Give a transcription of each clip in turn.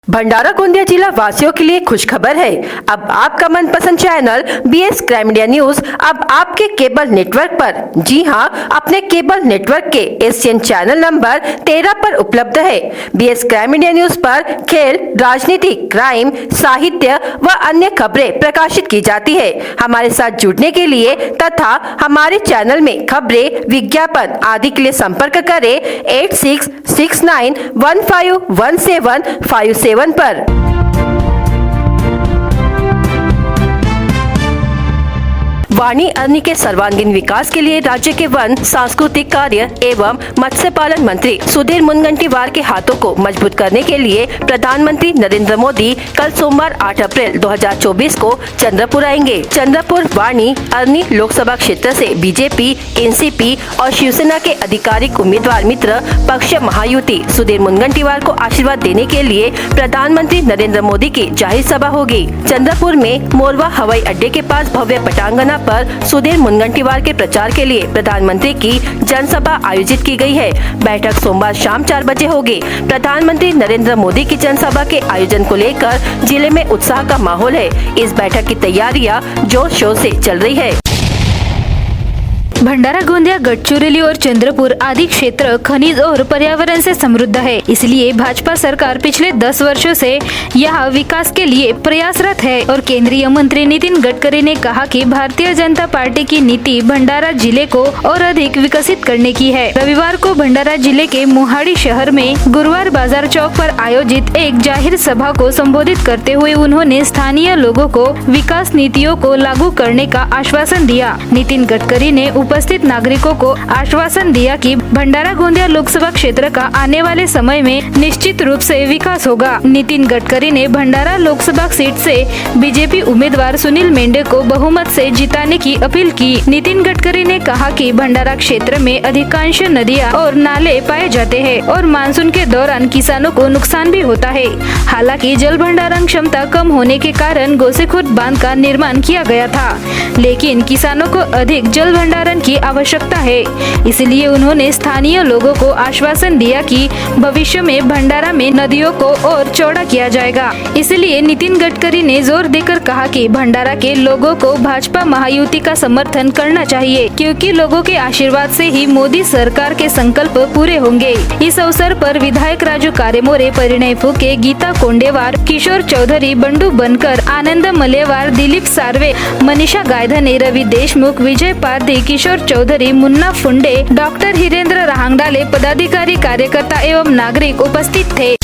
भंडारा गोंदिया जिला वासियों के लिए खुशखबर है। अब आपका मनपसंद channel BS crime media news अब आपके केबल नेटवर्क पर, जी हां, अपने केबल नेटवर्क के एशियन चैनल नंबर 13 पर उपलब्ध है। BS क्राइम मीडिया न्यूज पर खेल, राजनीति, क्राइम, साहित्य व अन्य खबरें प्रकाशित की जाती है। हमारे साथ जुड़ने के लिए तथा हमारे चैनल में खबरें, विज्ञापन आदि के लिए संपर्क करें 8669151757 पर। वाणी अरनी के सर्वांगीण विकास के लिए राज्य के वन, सांस्कृतिक कार्य एवं मत्स्य पालन मंत्री सुधीर मुनगंटीवार के हाथों को मजबूत करने के लिए प्रधानमंत्री नरेंद्र मोदी कल सोमवार 8 अप्रैल 2024 को चंद्रपुर आएंगे। चंद्रपुर वाणी अरनी लोकसभा क्षेत्र से बीजेपी, एनसीपी और शिवसेना के आधिकारिक उम्मीदवार मित्र पक्ष महायुति सुधीर मुनगंटीवार को आशीर्वाद देने के लिए प्रधानमंत्री नरेंद्र मोदी की जाहिर सभा होगी। चंद्रपुर में मोरवा हवाई अड्डे के पास भव्य पटांगना पर सुधीर मुनगंटीवार के प्रचार के लिए प्रधानमंत्री की जनसभा आयोजित की गई है। बैठक सोमवार शाम 4 बजे होगी। प्रधानमंत्री नरेंद्र मोदी की जनसभा के आयोजन को लेकर जिले में उत्साह का माहौल है। इस बैठक की तैयारियां जोर शोर से चल रही है। भंडारा गोंदिया, गढ़चिरौली और चंद्रपुर आदि क्षेत्र खनिज और पर्यावरण से समृद्ध है। इसलिए भाजपा सरकार पिछले 10 वर्षों से यहाँ विकास के लिए प्रयासरत है और केंद्रीय मंत्री नितिन गडकरी ने कहा कि भारतीय जनता पार्टी की नीति भंडारा जिले को और अधिक विकसित करने की है। रविवार को भंडारा जिले के मोहाड़ी शहर में गुरुवार बाजार चौक पर आयोजित एक जाहिर सभा को संबोधित करते हुए उन्होंने स्थानीय लोगों को विकास नीतियों को लागू करने का आश्वासन दिया। नितिन गडकरी ने उपस्थित नागरिकों को आश्वासन दिया कि भंडारा गोंदिया लोकसभा क्षेत्र का आने वाले समय में निश्चित रूप से विकास होगा। नितिन गडकरी ने भंडारा लोकसभा सीट से बीजेपी उम्मीदवार सुनील मेंढे को बहुमत से जिताने की अपील की। नितिन गडकरी ने कहा कि भंडारा क्षेत्र में अधिकांश नदियां और नाले पाए जाते हैं और मानसून के दौरान किसानों को नुकसान भी होता है। हालांकि जल भंडारण क्षमता कम होने के कारण गोसेखुर्द बांध का निर्माण किया गया था, लेकिन किसानों को अधिक जल भंडारण की आवश्यकता है। इसलिए उन्होंने स्थानीय लोगों को आश्वासन दिया कि भविष्य में भंडारा में नदियों को और चौड़ा किया जाएगा। इसलिए नितिन गडकरी ने जोर देकर कहा कि भंडारा के लोगों को भाजपा महायुति का समर्थन करना चाहिए, क्योंकि लोगों के आशीर्वाद से ही मोदी सरकार के संकल्प पूरे होंगे। इस अवसर पर विधायक राजू कारेमोरे, परिणय फुके, गीता कोंडेवार, किशोर चौधरी, बंडू बनकर, आनंद मलेवार, दिलीप सार्वे, मनीषा गायधने, रवि देशमुख, विजय पारधी, किशोर चौधरी, मुन्ना फुंडे, डॉक्टर हिरेंद्र रहांगडाले, पदाधिकारी, कार्यकर्ता एवं नागरिक उपस्थित थे।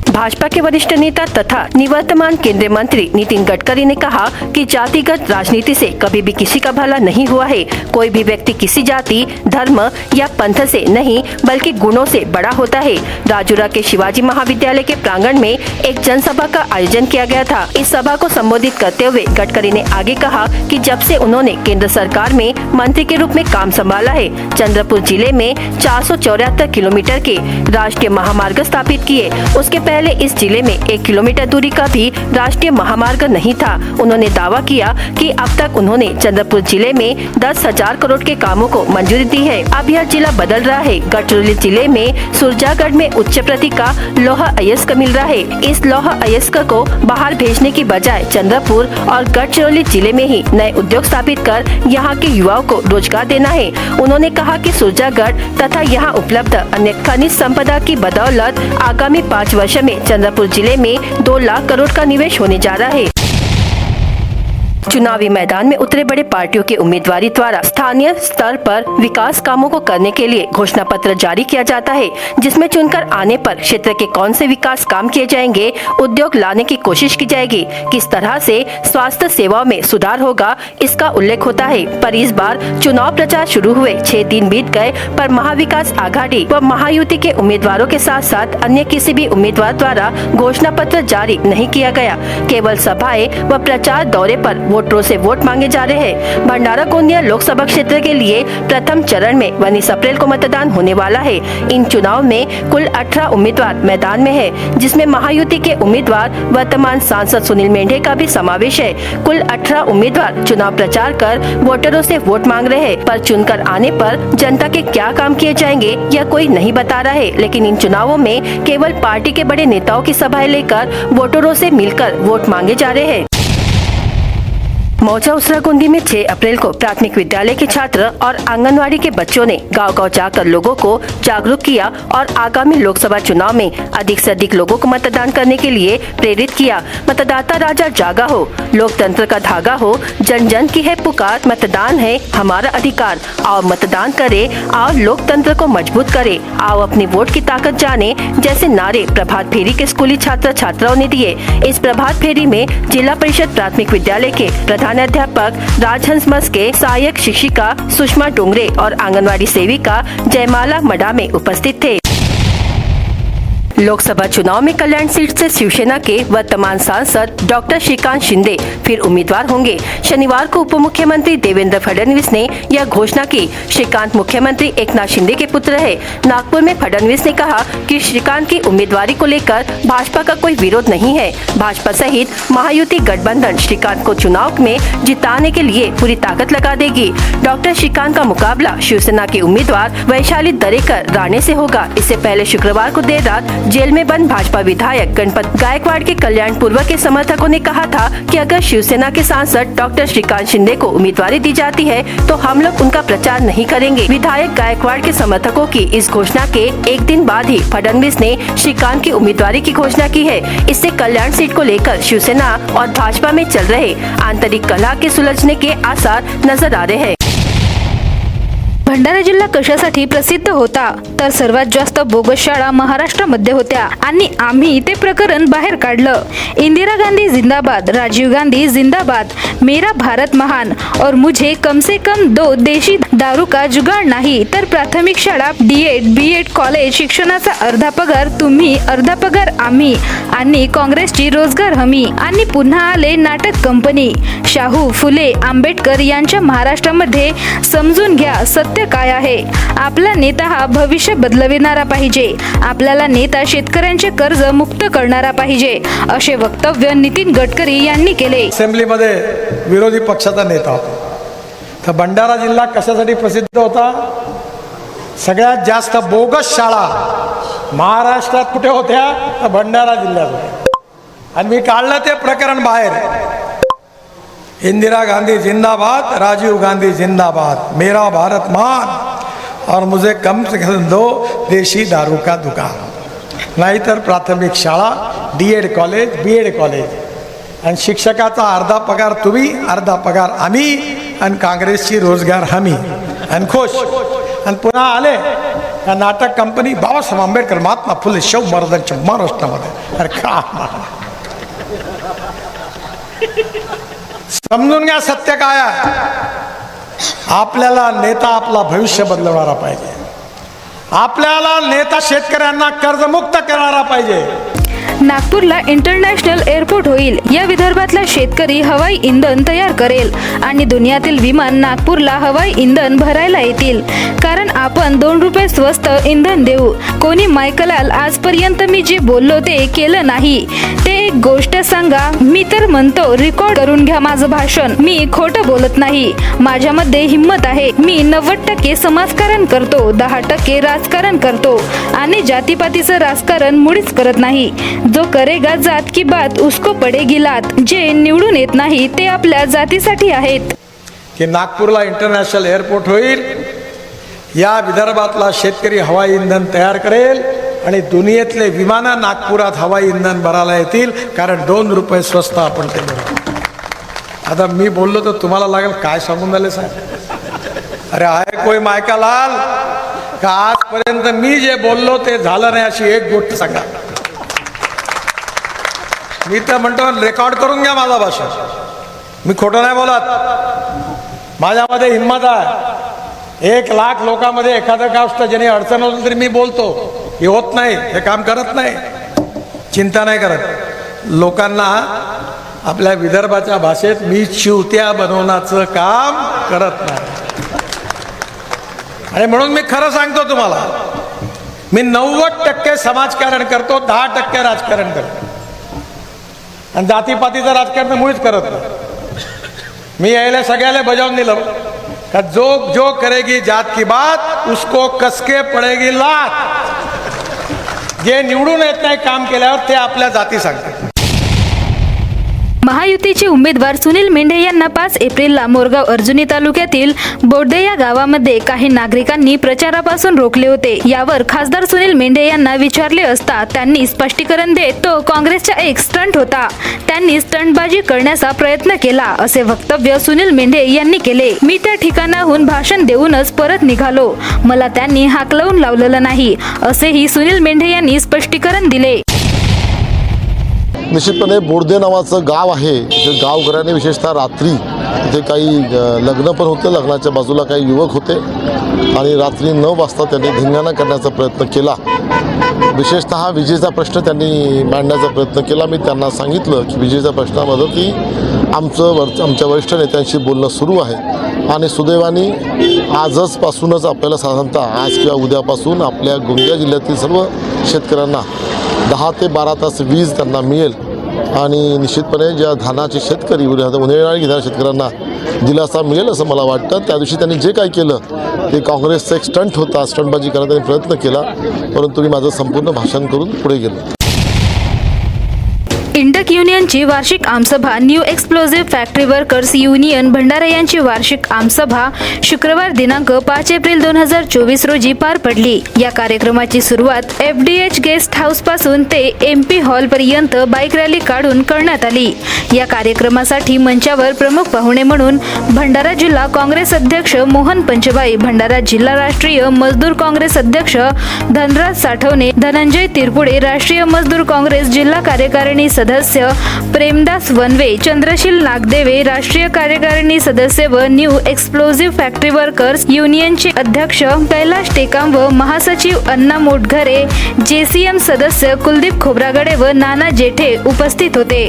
भाजपा के वरिष्ठ नेता तथा निवर्तमान केंद्रीय मंत्री नितिन गडकरी ने कहा कि जातिगत राजनीति से कभी भी किसी का भला नहीं हुआ है। कोई भी व्यक्ति किसी जाति, धर्म या पंथ से नहीं बल्कि गुणों से बड़ा होता है। राजूरा के शिवाजी महाविद्यालय के प्रांगण में एक जनसभा का आयोजन किया गया था। इस सभा को संबोधित करते हुए गडकरी ने आगे कहा कि जब से उन्होंने केंद्र सरकार में मंत्री के रूप में काम संभाला है, चंद्रपुर जिले में 474 किलोमीटर के राष्ट्रीय महामार्ग स्थापित किए। उसके पहले इस जिले में 1 किलोमीटर दूरी का भी राष्ट्रीय महामार्ग नहीं था। उन्होंने दावा किया कि अब तक उन्होंने चंद्रपुर जिले में 10,000 करोड़ के कामों को मंजूरी दी है। अब यह जिला बदल रहा है। गढ़चिरौली जिले में सुरजागढ़ में उच्च प्रति का लौह अयस्क मिल रहा है। इस लौह अयस्क को बाहर भेजने की बजाय चंद्रपुर और गढ़चिरौली जिले में ही नए उद्योग स्थापित कर यहाँ के युवाओं को रोजगार देना है। उन्होंने कहा कि सुरजागढ़ तथा यहाँ उपलब्ध अन्य खनिज संपदा की बदौलत आगामी 5 वर्ष में चंद्रपुर जिले में 2 लाख करोड़ का निवेश होने जा रहा है। चुनावी मैदान में उतरे बड़े पार्टियों के उम्मीदवारी द्वारा स्थानीय स्तर पर विकास कामों को करने के लिए घोषणा पत्र जारी किया जाता है, जिसमें चुनकर आने पर क्षेत्र के कौन से विकास काम किए जाएंगे, उद्योग लाने की कोशिश की जाएगी, किस तरह से स्वास्थ्य सेवाओं में सुधार होगा, इसका उल्लेख होता है। पर इस बार चुनाव प्रचार शुरू हुए 6 दिन बीत गए, पर महाविकास आघाड़ी व महायुति के उम्मीदवारों के साथ साथ अन्य किसी भी उम्मीदवार द्वारा घोषणा पत्र जारी नहीं किया गया। केवल सभाएं व प्रचार दौरे पर वोटरों से वोट मांगे जा रहे हैं। भंडारा गोंदिया लोकसभा क्षेत्र के लिए प्रथम चरण में 19 अप्रैल को मतदान होने वाला है। इन चुनाव में कुल 18 उम्मीदवार मैदान में है, जिसमें महायुति के उम्मीदवार वर्तमान सांसद सुनील मेंढे का भी समावेश है। कुल 18 उम्मीदवार चुनाव प्रचार कर वोटरों से वोट मांग रहे हैं, पर चुनकर आने पर जनता के क्या काम किए जाएंगे यह कोई नहीं बता रहा है। लेकिन इन चुनावों में केवल पार्टी के बड़े नेताओं की सभाएं लेकर वोटरों से मिलकर वोट मांगे जा रहे हैं। मौजा उसरागोंदी में 6 अप्रैल को प्राथमिक विद्यालय के छात्र और आंगनवाड़ी के बच्चों ने गांव-गांव जाकर लोगों को जागरूक किया और आगामी लोकसभा चुनाव में अधिक से अधिक लोगों को मतदान करने के लिए प्रेरित किया। मतदाता राजा जागा हो, लोकतंत्र का धागा हो, जन जन की है पुकार, मतदान है हमारा अधिकार। आओ मतदान करे, आओ लोकतंत्र को मजबूत करे, आओ अपनी वोट की ताकत जाने जैसे नारे प्रभात फेरी के स्कूली छात्र छात्राओं ने दिए। इस प्रभात फेरी में जिला परिषद प्राथमिक विद्यालय के प्रधान अध्यापक राजहंस मस के सहायक शिक्षिका सुषमा डोंगरे और आंगनवाड़ी सेविका जयमाला मडामे उपस्थित थे। लोकसभा चुनाव में कल्याण सीट से शिवसेना के वर्तमान सांसद डॉक्टर श्रीकांत शिंदे फिर उम्मीदवार होंगे। शनिवार को उप मुख्यमंत्री देवेंद्र फडणवीस ने यह घोषणा की। श्रीकांत मुख्यमंत्री एकनाथ शिंदे के पुत्र है। नागपुर में फडणवीस ने कहा कि श्रीकांत की उम्मीदवारी को लेकर भाजपा का कोई विरोध नहीं है। भाजपा सहित महायुति गठबंधन श्रीकांत को चुनाव में जिताने के लिए पूरी ताकत लगा देगी। डॉक्टर श्रीकांत का मुकाबला शिवसेना के उम्मीदवार वैशाली दरेकर राणे से होगा। इससे पहले शुक्रवार को देर रात जेल में बंद भाजपा विधायक गणपत गायकवाड़ के कल्याणपुर के समर्थकों ने कहा था कि अगर शिवसेना के सांसद डॉक्टर श्रीकांत शिंदे को उम्मीदवारी दी जाती है तो हम लोग उनका प्रचार नहीं करेंगे। विधायक गायकवाड़ के समर्थकों की इस घोषणा के एक दिन बाद ही फडणवीस ने श्रीकांत की उम्मीदवारी की घोषणा की है। इससे कल्याण सीट को लेकर शिवसेना और भाजपा में चल रहे आंतरिक कलह के सुलझने के आसार नजर आ रहे हैं। भंडारा जिल्हा कशासाठी प्रसिद्ध होता तर सर्वात जास्त बोगस शाळा महाराष्ट्रामध्ये होत्या आणि आम्ही ते प्रकरण बाहेर काढलं। इंदिरा गांधी जिंदाबाद, राजीव गांधी जिंदाबाद, मेरा भारत महान और मुझे कम से कम 2 देशी दारू का जुगाड नाही। तर प्राथमिक शाळा, डीएड, बीएड कॉलेज शिक्षणाचा अर्धा पगार तुम्ही, अर्धा पगार आम्ही आणि काँग्रेसची रोजगार हमी आणि पुन्हा आले नाटक कंपनी। शाहू फुले आंबेडकर यांच्या महाराष्ट्रामध्ये समजून घ्या सत्य काय आहे। आपला नेता हा भविष्य बदलविणारा पाहिजे। आपल्याला नेता शेतकऱ्यांचे कर्ज मुक्त करणारा पाहिजे, असे वक्तव्य नितीन गडकरी यांनी केले। असेंब्लीमध्ये विरोधी पक्षाचा नेता होता। तर भंडारा जिल्हा कशासाठी प्रसिद्ध होता? सगळ्यात जास्त बोगस शाळा महाराष्ट्रात कुठे होत्या? तर भंडारा जिल्ह्यात होत्या। आणि मी काढलं ते प्रकरण बाहेर। इंदिरा गांधी जिंदाबाद, राजीव गांधी जिंदाबाद, मेरा भारत महान और मुझे कम से कम 2 देशी दारू का दुकान। नाहीतर प्राथमिक शाळा, डीएड कॉलेज, बीएड कॉलेज आणि शिक्षकाचा अर्धा पगार तुम्ही, अर्धा पगार आम्ही आणि काँग्रेसची रोजगार हमी आणि खुश। आणि पुन्हा आले का नाटक कंपनी, बाबासाहेब आंबेडकर, महात्मा फुले, शाहू महाराजांच्या महाराष्ट्रामध्ये। अरे का समजून घ्या सत्य काय आहे। आपल्याला नेता आपला भविष्य बदलवणारा पाहिजे। आपल्याला नेता शेतकऱ्यांना कर्जमुक्त करणारा पाहिजे। नागपूरला इंटरनॅशनल एअरपोर्ट होईल। या विदर्भातला शेतकरी हवाई इंधन तयार करेल आणि दुनियातील विमान नागपूरला हवाई इंधन भरायला येतील, कारण आपण 2 रुपये स्वस्त इंधन देऊ। कोणी मायकलाल आजपर्यंत मी जे बोललो ते केलं नाही, ते एक गोष्ट सांगा। मी तर म्हणतो रेकॉर्ड करून घ्या माझं भाषण। मी खोटं बोलत नाही, माझ्यामध्ये हिम्मत आहे। मी 90% समाजकारण करतो, 10% राजकारण करतो आणि जातीपातीचं राजकारण मुळीच करत नाही। जो करेगा जात की बात उसको पडेगी लात। जे निवडून येत नाही ते आपल्या जातीसाठी आहेत। की नागपूरला इंटरनॅशनल एअरपोर्ट होईल, या विदर्भातला शेतकरी हवाई इंधन तयार करेल आणि दुनियेतले विमानं नागपुरात हवाई इंधन भरायला येतील, कारण 2 रुपये स्वस्त आपण ते भरू। आता मी बोललो तर तुम्हाला लागेल काय सांगून राहिले साहेब? अरे आहे कोई मायका लाल का आजपर्यंत मी जे बोललो ते झालं नाही अशी एक गोष्ट सांगा। मी तर म्हणतो रेकॉर्ड करून घ्या माझा भाषण। मी खोटं नाही बोलत, माझ्यामध्ये हिंमत आहे। 1 लाख लोकांमध्ये एखादं गोष्ट ज्याने अडचण होती तरी मी बोलतो, हे होत नाही, हे काम करत नाही, चिंता नाही करत। लोकांना आपल्या विदर्भाच्या भाषेत मी चिवत्या बनवण्याचं काम करत नाही. आणि म्हणून मी खरं सांगतो तुम्हाला, मी 90% समाजकारण करतो, 10% राजकारण करतो. आणि जातीपातीचं राजकारण मुळीच करत नाही. मी यायला सगळ्याला बजावून दिलं का जो करेगी जात की बात उसको कसके पडेगी लात. जे निवडून येत नाही काम केल्यावर ते आपल्या जाती सांगतात. महायुतीचे उमेदवार सुनील मेंढे यांना 5 एप्रिलला मोरगाव अर्जुनी तालुक्यातील बोर्दे या गावामध्ये काही नागरिकांनी प्रचारापासून रोखले होते. यावर खासदार सुनील मेंढे यांना विचारले असता त्यांनी स्पष्टीकरण देत तो काँग्रेसचा एक स्टंट होता, त्यांनी स्टंटबाजी करण्याचा प्रयत्न केला असे वक्तव्य सुनील मेंढे यांनी केले. मी त्या ठिकाणाहून भाषण देऊनच परत निघालो, मला त्यांनी हाकलवून लावलेलं नाही असेही सुनील मेंढे यांनी स्पष्टीकरण दिले. निश्चितपणे बोर्दे नावाचं गाव आहे. जे गावकऱ्यांनी विशेषतः रात्री इथे काही लग्न पण होते, लग्नाच्या बाजूला काही युवक होते आणि रात्री 9 वाजता त्यांनी धिंगाणा करण्याचा प्रयत्न केला. विशेषतः विजेचा प्रश्न त्यांनी मांडण्याचा प्रयत्न केला. मी त्यांना सांगितलं की विजेच्या प्रश्नामध्ये की आमच्या वरिष्ठ नेत्यांशी बोलणं सुरू आहे आणि सुदैवाने आजपासूनच आपल्याला साधारणतः आज किंवा उद्यापासून आपल्या गोंदिया जिल्ह्यातील सर्व शेतकऱ्यांना 10 ते 12 तास वीज त्यांना मिळेल आणि निश्चितपणे ज्या धानाचे शेतकरी उन्हाळी घेणाऱ्या शेतकऱ्यांना दिलासा मिळेल असं मला वाटतं. त्या दिवशी त्यांनी जे काय केलं ते काँग्रेसचा एक स्टंट होता, स्टंटबाजी करण्याचा त्यांनी प्रयत्न केला, परंतु मी माझं संपूर्ण भाषण करून पुढे गेलो. इंटक युनियनची वार्षिक आमसभा, new explosive factory workers union Bhandara यांची वार्षिक आमसभा शुक्रवार दिनांक 5 एप्रिल 2024 रोजी पार पडली. या कार्यक्रमाची सुरुवात FDH गेस्ट हाऊस पासून ते MP हॉल पर्यंत बाईक रॅली काढून करण्यात आली. या कार्यक्रमासाठी मंचावर प्रमुख पाहुणे म्हणून भंडारा जिल्हा काँग्रेस अध्यक्ष मोहन पंचबाई, भंडारा जिल्हा राष्ट्रीय मजदूर काँग्रेस अध्यक्ष धनराज साठवणे, धनंजय तिरपुडे, राष्ट्रीय मजदूर काँग्रेस जिल्हा कार्यकारिणी सदस्य प्रेमदास वनवे, चंद्रशील नागदेवे, राष्ट्रीय कार्यकारिणी सदस्य व न्यू एक्सप्लोजिव्ह फॅक्टरी वर्कर्स युनियनचे अध्यक्ष कैलाश टेकाम व महासचिव अण्णा मोटघरे, JCM सदस्य कुलदीप खोब्रागडे व नाना जेठे उपस्थित होते.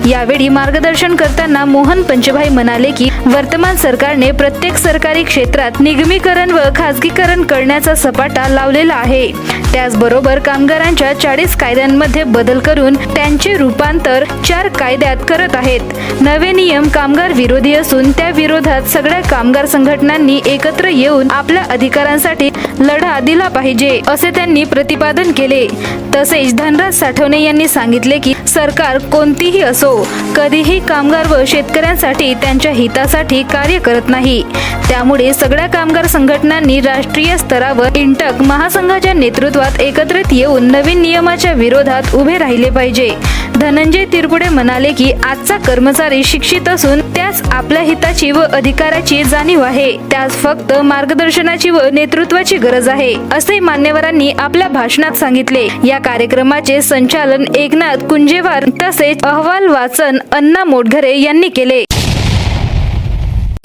यावेळी मार्गदर्शन करताना मोहन पंचभाई म्हणाले की वर्तमान सरकारने प्रत्येक सरकारी क्षेत्रात निगमीकरण व खासगीकरण करण्याचा सपाटा लावलेला आहे. त्याचबरोबर कामगारांच्या 40 कायद्यांमध्ये बदल करून त्यांचे रूपांतर 4 कायद्यात करत आहेत. नवे नियम कामगार विरोधी असून त्या विरोधात सगळ्या कामगार संघटनांनी एकत्र येऊन आपल्या अधिकारांसाठी लढा दिला पाहिजे असे त्यांनी प्रतिपादन केले. तसेच धनराज साठवणे यांनी सांगितले की सरकार कोणतीही असो कधीही कामगार व शेतकऱ्यांसाठी त्यांच्या हितासाठी कार्य करत नाही. त्यामुळे सगळ्या कामगार संघटनांनी राष्ट्रीय स्तरावर इंटक महासंघाच्या नेतृत्वात एकत्रित येऊन नवीन नियमाच्या विरोधात उभे राहिले पाहिजे. धनंजय तिरपुडे म्हणाले की आजचा कर्मचारी शिक्षित असून त्यास आपल्या हिताची व अधिकाराची जाणीव आहे, त्यास फक्त मार्गदर्शनाची व नेतृत्वाची गरज आहे असे मान्यवरांनी आपल्या भाषणात सांगितले. या कार्यक्रमाचे संचालन एकनाथ कुंजेवार तसेच अहवाल वाचन अण्णा मोटघरे यांनी केले.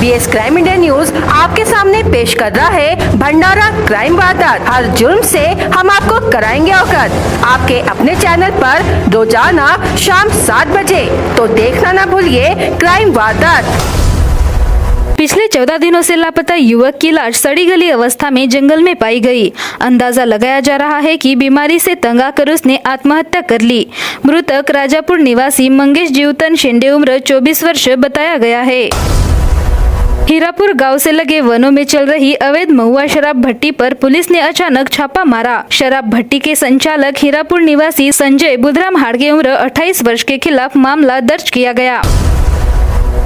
BS क्राइम इंडिया न्यूज आपके सामने पेश कर रहा है भंडारा क्राइम वारदात। हर जुर्म से हम आपको कराएंगे अवगत। आपके अपने चैनल पर रोजाना शाम 7 बजे, तो देखना ना भूलिए क्राइम वारदात। पिछले 14 दिनों से लापता युवक की लाश सड़ी गली अवस्था में जंगल में पाई गई। अंदाजा लगाया जा रहा है कि बीमारी से तंग आकर उसने आत्महत्या कर ली। मृतक राजापुर निवासी मंगेश जीवतन शेंडे उम्र 24 वर्ष बताया गया है। हीरापुर गांव से लगे वनों में चल रही अवैध महुआ शराब भट्टी पर पुलिस ने अचानक छापा मारा। शराब भट्टी के संचालक हीरापुर निवासी संजय बुधराम हाड़गे उम्र 28 वर्ष के खिलाफ मामला दर्ज किया गया।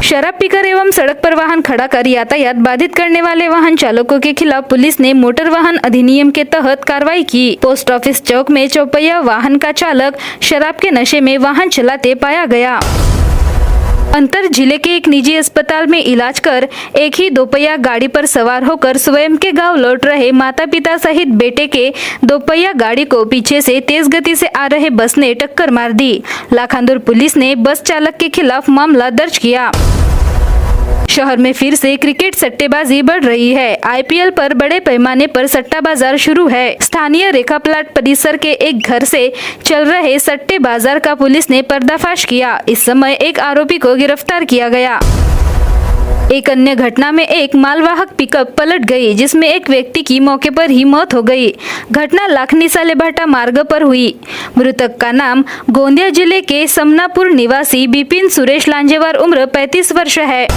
शराब पीकर एवं सड़क पर वाहन खड़ा कर यातायात बाधित करने वाले वाहन चालकों के खिलाफ पुलिस ने मोटर वाहन अधिनियम के तहत कार्रवाई की। पोस्ट ऑफिस चौक में चौपहिया वाहन का चालक शराब के नशे में वाहन चलाते पाया गया। अंतर जिले के एक निजी अस्पताल में इलाज कर एक ही दोपहिया गाड़ी पर सवार होकर स्वयं के गांव लौट रहे माता पिता सहित बेटे के दोपहिया गाड़ी को पीछे से तेज गति से आ रहे बस ने टक्कर मार दी। लाखांदूर पुलिस ने बस चालक के खिलाफ मामला दर्ज किया। शहर में फिर से क्रिकेट सट्टेबाजी बढ़ रही है। आईपीएल पर बड़े पैमाने पर सट्टा बाजार शुरू है। स्थानीय रेखा प्लाट परिसर के एक घर से चल रहे सट्टे बाजार का पुलिस ने पर्दाफाश किया। इस समय एक आरोपी को गिरफ्तार किया गया। एक अन्य घटना में एक मालवाहक पिकअप पलट गई, जिसमें एक व्यक्ति की मौके पर ही मौत हो गई। घटना लाखनी सालेभाटा मार्ग पर हुई। मृतक का नाम गोंदिया जिले के समनापुर निवासी बिपिन सुरेश लांजेवार, उम्र 35 वर्ष है।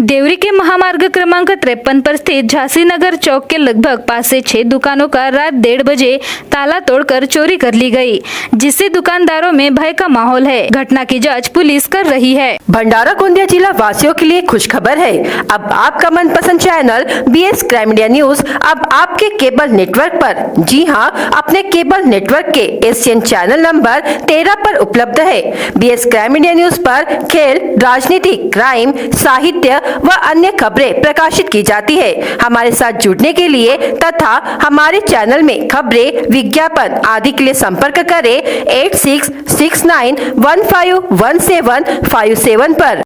देवरी के महामार्ग क्रमांक 53 पर स्थित झांसी नगर चौक के लगभग 5 से 6 दुकानों का रात 1:30 बजे ताला तोड़कर चोरी कर ली गई, जिससे दुकानदारों में भय का माहौल है। घटना की जांच पुलिस कर रही है। भंडारा गोंदिया जिला वासियों के लिए खुशखबर है। अब आपका मनपसंद channel BS crime India news अब आपके केबल नेटवर्क पर, जी हां, अपने केबल नेटवर्क के एशियन चैनल नंबर 13 पर उपलब्ध है। BS क्राइम इंडिया न्यूज पर खेल, राजनीति, क्राइम, साहित्य व अन्य खबरें प्रकाशित की जाती है। हमारे साथ जुड़ने के लिए तथा हमारे चैनल में खबरें, विज्ञापन आदि के लिए संपर्क करें 8669151757 पर।